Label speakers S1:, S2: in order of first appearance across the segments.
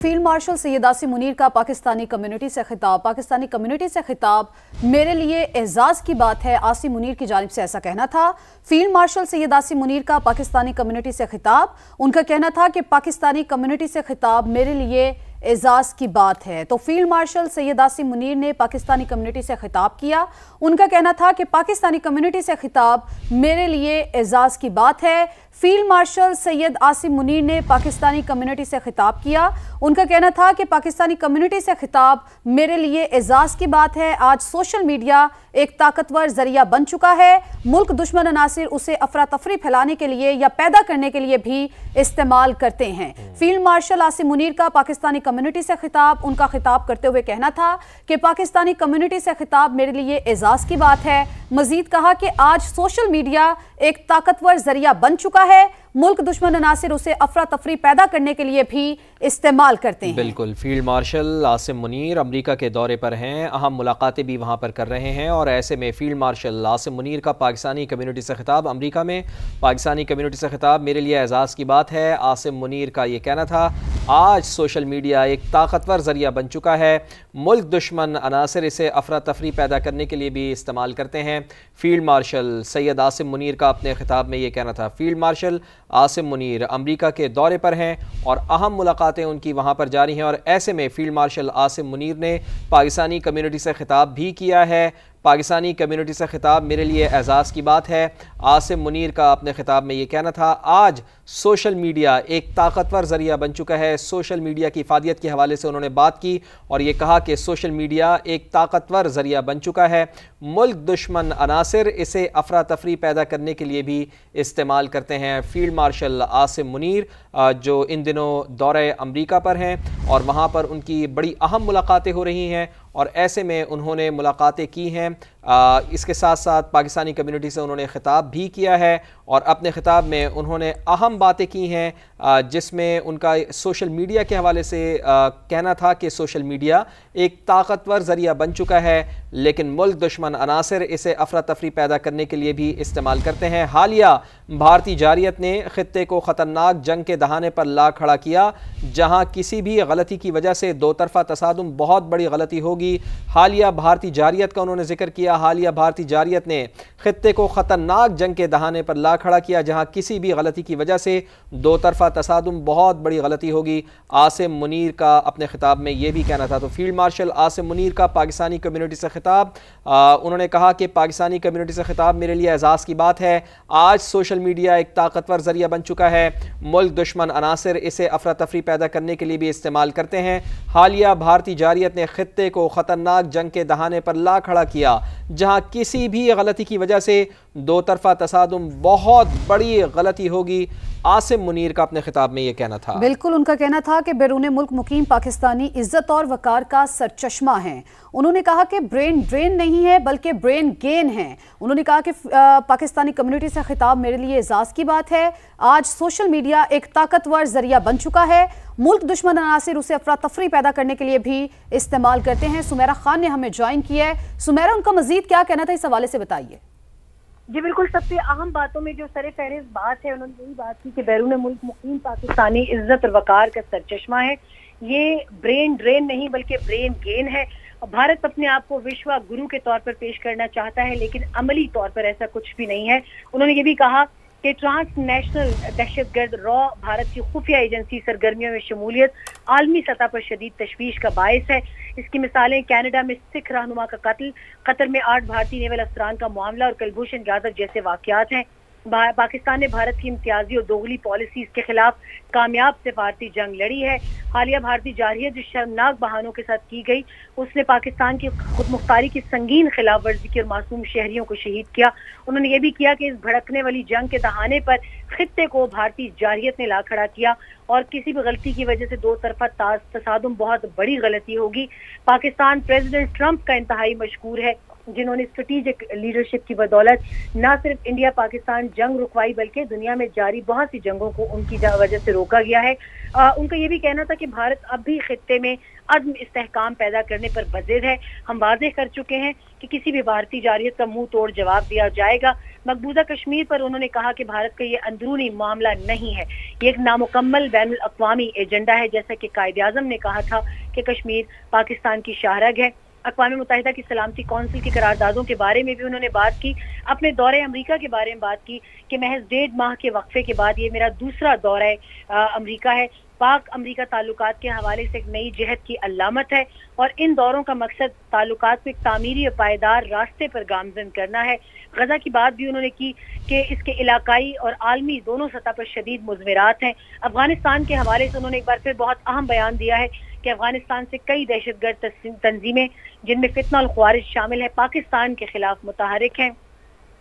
S1: Field marshal Syed Asim Munir का Pakistani community से खिताब मेरे लिए एजाज़ की बात है। आसिम मुनीर की जानिब से ऐसा कहना था। फील्ड मार्शल सैयद आसिम मुनीर का पाकिस्तानी कम्युनिटी से खिताब, उनका कहना था कि पाकिस्तानी कम्युनिटी से खिताब मेरे लिए एजाज़ की बात है। तो फील्ड मार्शल सैयद आसिम मुनीर ने पाकिस्तानी कम्युनिटी से खिताब किया। उनका कहना था कि पाकिस्तानी कम्युनिटी से खिताब मेरे लिए एजाज़ की बात है। फील्ड मार्शल सैयद आसिम मुनीर ने पाकिस्तानी कम्युनिटी से खिताब किया। उनका कहना था कि पाकिस्तानी कम्युनिटी से खिताब मेरे लिए एजाज़ की बात है। आज सोशल मीडिया एक ताकतवर जरिया बन चुका है। मुल्क दुश्मन अनासिर उसे अफरा तफरी फैलाने के लिए या पैदा करने के लिए भी इस्तेमाल करते हैं। फील्ड मार्शल आसिम मुनीर का पाकिस्तानी कम्युनिटी से खिताब, उनका खिताब करते हुए कहना था कि पाकिस्तानी कम्युनिटी से खिताब मेरे लिए एजाज़ की बात है। मजीद कहा कि आज सोशल मीडिया एक ताकतवर जरिया बन चुका है। मुल्क दुश्मन अनासिर उसे अफरा तफरी पैदा करने के लिए भी इस्तेमाल करते हैं।
S2: बिल्कुल, field marshal Asim Munir America के दौरे पर हैं, अहम मुलाकातें भी वहाँ पर कर रहे हैं और ऐसे में फील्ड मार्शल आसिम मुनीर का पाकिस्तानी कम्युनिटी से खिताब, अमेरिका में पाकिस्तानी कम्युनिटी से खिताब मेरे लिए एजाज़ की बात है। आसिम मुनीर का ये कहना था, आज सोशल मीडिया एक ताकतवर ज़रिया बन चुका है। मुल्क दुश्मन अनासिर इसे अफरा तफरी पैदा करने के लिए भी इस्तेमाल करते हैं। फील्ड मार्शल सैयद आसिम मुनीर का अपने खिताब में ये कहना था। Field marshal Asim Munir America के दौरे पर हैं और अहम मुलाकातें उनकी वहाँ पर जारी हैं और ऐसे में फील्ड मार्शल आसिम मुनीर ने पाकिस्तानी कम्युनिटी से खिताब भी किया है। पाकिस्तानी कम्युनिटी से खिताब मेरे लिए एजाज़ की बात है। आसिम मुनीर का अपने खिताब में ये कहना था, आज सोशल मीडिया एक ताकतवर ज़रिया बन चुका है। सोशल मीडिया की इफ़ादियत के हवाले से उन्होंने बात की और ये कहा कि सोशल मीडिया एक ताकतवर ज़रिया बन चुका है। मुल्क दुश्मन अनासिर इसे अफरा तफरी पैदा करने के लिए भी इस्तेमाल करते हैं। फील्ड मार्शल आसिम मुनीर जो इन दिनों दौरे अमेरिका पर हैं और वहाँ पर उनकी बड़ी अहम मुलाकातें हो रही हैं और ऐसे में उन्होंने मुलाकातें की हैं। इसके साथ साथ पाकिस्तानी कम्युनिटी से उन्होंने ख़िताब भी किया है और अपने ख़िताब में उन्होंने अहम बातें की हैं जिसमें उनका सोशल मीडिया के हवाले से कहना था कि सोशल मीडिया एक ताकतवर ज़रिया बन चुका है, लेकिन मुल्क दुश्मन अनासिर इसे अफरा तफरी पैदा करने के लिए भी इस्तेमाल करते हैं। हालिया भारतीय जारियत ने ख़ित्ते को ख़तरनाक जंग के दहाने पर ला खड़ा किया, जहाँ किसी भी गलती की वजह से दो तरफ़ा तसादुम बहुत बड़ी गलती होगी। हालिया भारतीय जारियत का उन्होंने जिक्र किया। हालिया भारतीय जारियत ने खित्ते को ख़तरनाक जंग के दहाने पर ला खड़ा किया, जहाँ किसी भी गलती की वजह से दो तरफ़ा तसादुम बहुत बड़ी गलती होगी। आसिम मुनीर का अपने खिताब में ये भी कहना था। तो फील्ड मार्शल आसिम मुनीर का पाकिस्तानी कम्युनिटी से खिताब, उन्होंने कहा कि पाकिस्तानी कम्युनिटी से खिताब मेरे लिए एजाज़ की बात है। आज सोशल मीडिया एक ताकतवर ज़रिया बन चुका है। मुल्क दुश्मन अनासिर इसे अफरा तफरी पैदा करने के लिए भी इस्तेमाल करते हैं। हालिया भारतीय जारियत ने खित्ते को ख़तरनाक जंग के दहाने पर ला खड़ा किया, जहाँ किसी भी गलती की वजह से दो तरफ़ा तसादुम बहुत बड़ी गलती होगी। आसिम मुनीर का अपने खिताब में ये कहना था।
S1: बिल्कुल, उनका कहना था कि बैरून मुल्क मुकीम पाकिस्तानी इज्जत और वकार का सरचश्मा हैं। उन्होंने कहा कि ब्रेन ड्रेन नहीं है बल्कि ब्रेन गेन है। उन्होंने कहा कि पाकिस्तानी कम्युनिटी से खिताब मेरे लिए एजाज़ की बात है। आज सोशल मीडिया एक ताकतवर जरिया बन चुका है। मुल्क दुश्मन अनासिर उसे अफरा तफरी पैदा करने के लिए भी इस्तेमाल करते हैं। सुमेरा खान ने हमें ज्वाइन किया है। सुमेरा, उनका मजीद क्या कहना था, इस हवाले से बताइए।
S3: जी बिल्कुल, सबसे अहम बातों में जो सर फहरिस्त बात है, उन्होंने यही बात की कि बैरून मुल्क मुकीम पाकिस्तानी इज्जत और वकार का सरचश्मा है। ये ब्रेन ड्रेन नहीं बल्कि ब्रेन गेन है। भारत अपने आप को विश्व गुरु के तौर पर पेश करना चाहता है, लेकिन अमली तौर पर ऐसा कुछ भी नहीं है। उन्होंने ये भी कहा कि ट्रांसनेशनल दहशतगर्द रॉ भारत की खुफिया एजेंसी सरगर्मियों में शमूलियत आलमी सतह पर शदीद तशवीश का बायस है। इसकी मिसालें कनाडा में सिख रहनुमा का कत्ल, कतर में 8 भारतीय नेवल अफसरान का मामला और कुलभूषण जाधव जैसे वाकयात हैं। पाकिस्तान ने भारत की इम्तियाजी और दोगली पॉलिसीज के खिलाफ कामयाब सिफारती जंग लड़ी है। हालिया भारतीय जारहियत जो शर्मनाक बहानों के साथ की गई, उसने पाकिस्तान की खुद मुख्तारी की संगीन खिलाफ वर्जी की और मासूम शहरियों को शहीद किया। उन्होंने ये भी किया कि इस भड़कने वाली जंग के दहाने पर खित्ते को भारतीय जारहियत ने ला खड़ा किया और किसी भी गलती की वजह से दो तरफा तसादुम बहुत बड़ी गलती होगी। पाकिस्तान प्रेसिडेंट ट्रंप का इंतहाई मशकूर है जिन्होंने स्ट्रेटेजिक लीडरशिप की बदौलत न सिर्फ इंडिया पाकिस्तान जंग रुकवाई बल्कि दुनिया में जारी बहुत सी जंगों को उनकी वजह से रोका गया है। उनका ये भी कहना था कि भारत अब भी खित्ते में अज़्म इस्तेहकाम पैदा करने पर बज़िद है। हम वाज़ेह कर चुके हैं कि किसी भी भारतीय जारहियत का मुंह तोड़ जवाब दिया जाएगा। मकबूजा कश्मीर पर उन्होंने कहा कि भारत का ये अंदरूनी मामला नहीं है, ये एक नामुकम्मल बैनुल अक़वामी एजेंडा है। जैसा कि कायदे आज़म ने कहा था कि कश्मीर पाकिस्तान की शाहरग है। अक़वाम मुत्तहिदा की सलामती कौंसिल की करारदादों के बारे में भी उन्होंने बात की। अपने दौरे अमरीका के बारे में बात की कि महज 1.5 माह के वक्फे के बाद ये मेरा दूसरा दौरा अमरीका है। पाक अमरीका ताल्लुकात के हवाले से एक नई जहद की अलामत है और इन दौरों का मकसद ताल्लुकात को एक तामीरी और पायदार रास्ते पर गामज़न करना है। गजा की बात भी उन्होंने की कि इसके इलाकाई और आलमी दोनों सतह पर शदीद मुज़मिरात हैं। अफगानिस्तान के हवाले से उन्होंने एक बार फिर बहुत अहम बयान दिया है कि अफगानिस्तान से कई दहशतगर्द तंजीमें जिनमें फितना और ख्वारिज शामिल है पाकिस्तान के खिलाफ मुतहरिक हैं।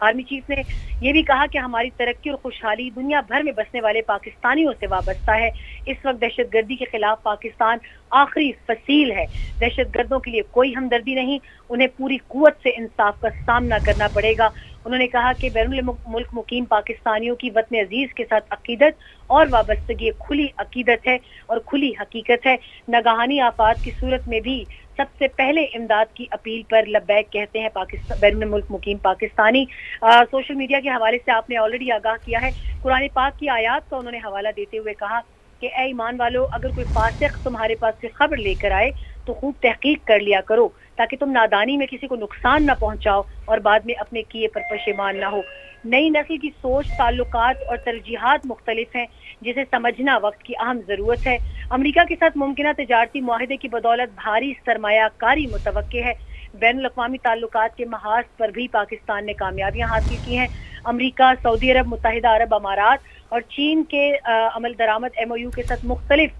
S3: आर्मी चीफ ने यह भी कहा कि हमारी तरक्की और खुशहाली दुनिया भर में बसने वाले पाकिस्तानियों से वाबस्ता है। इस वक्त दहशतगर्दी के खिलाफ पाकिस्तान आखिरी फसील है। दहशतगर्दों के लिए कोई हमदर्दी नहीं, उन्हें पूरी कुव्वत से इंसाफ का सामना करना पड़ेगा। उन्होंने कहा कि बैरून मुल्क मुकीम पाकिस्तानियों की वतन अजीज के साथ अकीदत और वाबस्तगी खुली अकीदत है और खुली हकीकत है। नगाहानी आफात की सूरत में भी सबसे पहले इमदाद की अपील पर लब्बैक कहते हैं पाकिस्तान बैरून मुल्क मुकीम पाकिस्तानी। सोशल मीडिया के हवाले से आपने ऑलरेडी आगाह किया है। कुरान पाक की आयात का उन्होंने हवाला देते हुए कहा कि ऐ ईमान वालों, अगर कोई फासिक तुम्हारे पास से खबर लेकर आए तो खूब तहकीक कर लिया करो ताकि तुम नादानी में किसी को नुकसान न पहुंचाओ और बाद में अपने किए पर पशेमान न हो। नई नस्ल की सोच, ताल्लुकात और तरजीहात मुख्तलिफ हैं जिसे समझना वक्त की अहम ज़रूरत है। अमरीका के साथ मुमकिन तिजारती मुआहदे की बदौलत भारी सरमायाकारी मुतवक्के है। बैनुल अक़वामी ताल्लुकात के महाज पर भी पाकिस्तान ने कामयाबियां हासिल की हैं। अमरीका, सऊदी अरब, मुत्तहिदा अरब अमारात और चीन के अमल दरामद MOU के साथ मुख्तलिफ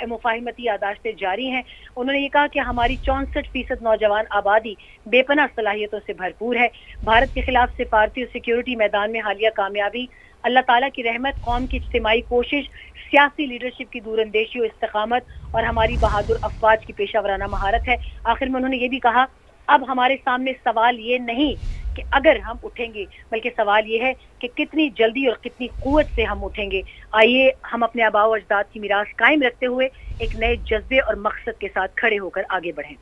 S3: मुफाहिमती यादाश्तें जारी हैं। उन्होंने ये कहा कि हमारी 64% नौजवान आबादी बेपनाह सलाहियतों से भरपूर है। भारत के खिलाफ सिफारती और सिक्योरिटी मैदान में हालिया कामयाबी अल्लाह ताला की रहमत, कौम की इज्तिमाई कोशिश, सियासी लीडरशिप की दूरंदेशी और इस्तिकामत और हमारी बहादुर अफवाज की पेशावराना महारत है। आखिर में उन्होंने ये भी कहा, अब हमारे सामने सवाल ये नहीं कि अगर हम उठेंगे, बल्कि सवाल ये है कि कितनी जल्दी और कितनी कुव्वत से हम उठेंगे। आइए हम अपने आबा व अजदाद की मीरास कायम रखते हुए एक नए जज्बे और मकसद के साथ खड़े होकर आगे बढ़ें।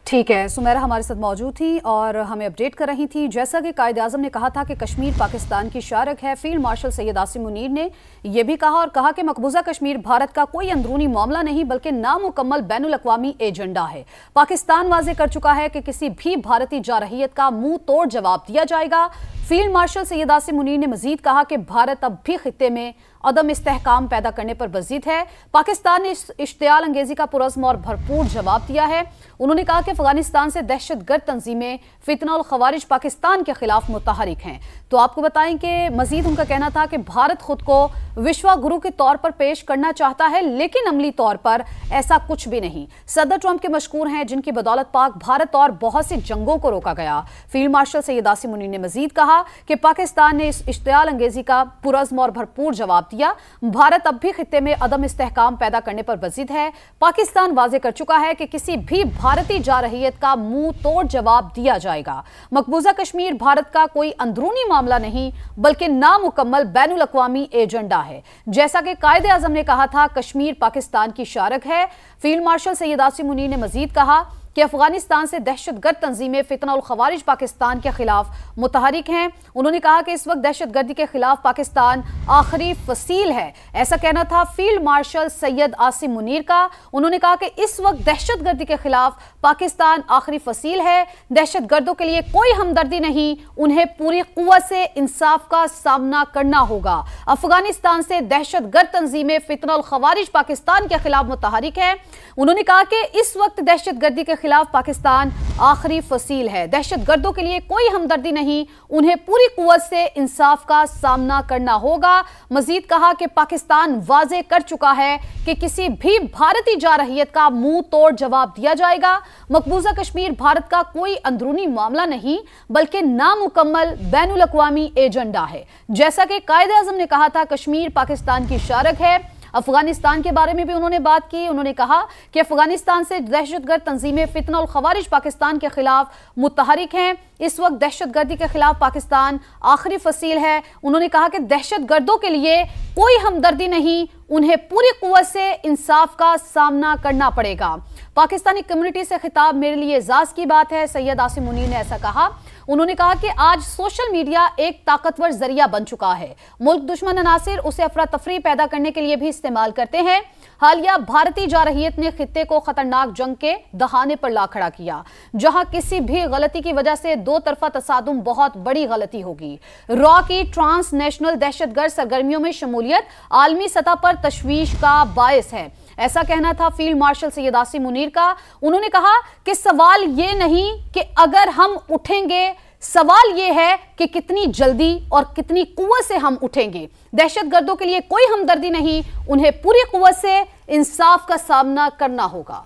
S1: ठीक है, सुमेरा हमारे साथ मौजूद थी और हमें अपडेट कर रही थी। जैसा कि कायदे आज़म ने कहा था कि कश्मीर पाकिस्तान की शारक है, फील्ड मार्शल सैयद आसिम मुनीर ने यह भी कहा और कहा कि मकबूजा कश्मीर भारत का कोई अंदरूनी मामला नहीं बल्कि नामुकम्मल बैनुल अक़वामी एजेंडा है। पाकिस्तान वाज़े कर चुका है कि किसी भी भारतीय जारहियत का मुंह तोड़ जवाब दिया जाएगा। फील्ड मार्शल सैयद आसिम मुनीर ने मजीद कहा कि भारत अब भी खित्ते में अदम इस्तेहकाम पैदा करने पर बज़िद है। पाकिस्तान ने इस इश्तियाल अंगेजी का पुरज़्म और भरपूर जवाब दिया है। उन्होंने कहा कि अफगानिस्तान से दहशतगर्द तंजीमें फितना और खवारिज पाकिस्तान के खिलाफ मुतहरिक हैं। तो आपको बताएं कि मजीद उनका कहना था कि भारत खुद को विश्व गुरु के तौर पर पेश करना चाहता है, लेकिन अमली तौर पर ऐसा कुछ भी नहीं। सदर ट्रंप के मशकूर हैं जिनकी बदौलत पाक भारत और बहुत सी जंगों को रोका गया। फील्ड मार्शल सैयद आसिम मुनीर ने मजीद कहा कि पाकिस्तान ने इस इश्तियाल अंगेजी का पुरज़्म और भरपूर जवाब दिया। भारत अब भी खित्ते में अदम इस्तेहकाम पैदा करने पर बज़िद है। पाकिस्तान वाज़े कर चुका है कि किसी भी भारतीय जारहियत का मुंह तोड़ जवाब दिया जाएगा। मकबूजा कश्मीर भारत का कोई अंदरूनी मामला नहीं बल्कि नामुकम्मल बैनुल अक़वामी एजेंडा है। जैसा कि कायदे आज़म ने कहा था, कश्मीर पाकिस्तान की शारक है। फील्ड मार्शल सैयद आसिम मुनीर ने मजीद कहा कि अफगानिस्तान से दहशतगर्द तंजीमें फितना और खवारिज पाकिस्तान के खिलाफ मुतहरिक हैं। उन्होंने कहा कि इस वक्त दहशतगर्दी के खिलाफ पाकिस्तान आखिरी फसील है। ऐसा कहना था फील्ड मार्शल सैयद आसिम मुनीर का। उन्होंने कहा कि इस वक्त दहशतगर्दी के खिलाफ पाकिस्तान आखिरी फसील है। दहशतगर्दों के लिए कोई हमदर्दी नहीं, उन्हें पूरी कुव्वत से इंसाफ का सामना करना होगा। अफगानिस्तान से दहशतगर्द तंजीमें फितना और खवारिज पाकिस्तान के खिलाफ मुतहरिक है। उन्होंने कहा कि इस वक्त दहशतगर्दी के खिलाफ पाकिस्तान आखिरी फसील है। दहशतगर्दों के लिए कोई हमदर्दी नहीं, उन्हें पूरी कुव्वत से इंसाफ का सामना करना होगा। मजीद कहा कि पाकिस्तान वाज़े कर चुका है कि किसी भी भारतीय जारहियत का मुंह तोड़ जवाब दिया जाएगा। मकबूजा कश्मीर भारत का कोई अंदरूनी मामला नहीं बल्कि नामुकम्मल बैनुल अक़वामी एजेंडा है। जैसा कि कायदे आज़म ने कहा था, कश्मीर पाकिस्तान की शारक है। अफगानिस्तान के बारे में भी उन्होंने बात की। उन्होंने कहा कि अफगानिस्तान से दहशतगर्द तंजीमें फितना और खवारिज पाकिस्तान के खिलाफ मुतहरिक हैं। इस वक्त दहशतगर्दी के खिलाफ पाकिस्तान आखिरी फसील है। उन्होंने कहा कि दहशतगर्दों के लिए कोई हमदर्दी नहीं, उन्हें पूरी कुव्वत से इंसाफ का सामना करना पड़ेगा। पाकिस्तानी कम्युनिटी से खिताब मेरे लिए एजाज की बात है, सैयद आसिम मुनीर ने ऐसा कहा। उन्होंने कहा कि आज सोशल मीडिया एक ताकतवर जरिया बन चुका है। मुल्क दुश्मन अनासिर उसे अफरा तफरी पैदा करने के लिए भी इस्तेमाल करते हैं। हालिया भारतीय जारहियत ने खित्ते को खतरनाक जंग के दहाने पर ला खड़ा किया, जहां किसी भी गलती की वजह से दो तरफा तसादुम बहुत बड़ी गलती होगी। रॉ की ट्रांस नेशनल दहशतगर्द सरगर्मियों में शमूलियत आलमी सतह पर तशवीश का बायस है, ऐसा कहना था फील्ड मार्शल सैयद आसिम मुनीर का। उन्होंने कहा कि सवाल ये नहीं कि अगर हम उठेंगे, सवाल ये है कि कितनी जल्दी और कितनी कुव्वत से हम उठेंगे। दहशतगर्दों के लिए कोई हमदर्दी नहीं, उन्हें पूरी कुव्वत से इंसाफ का सामना करना होगा।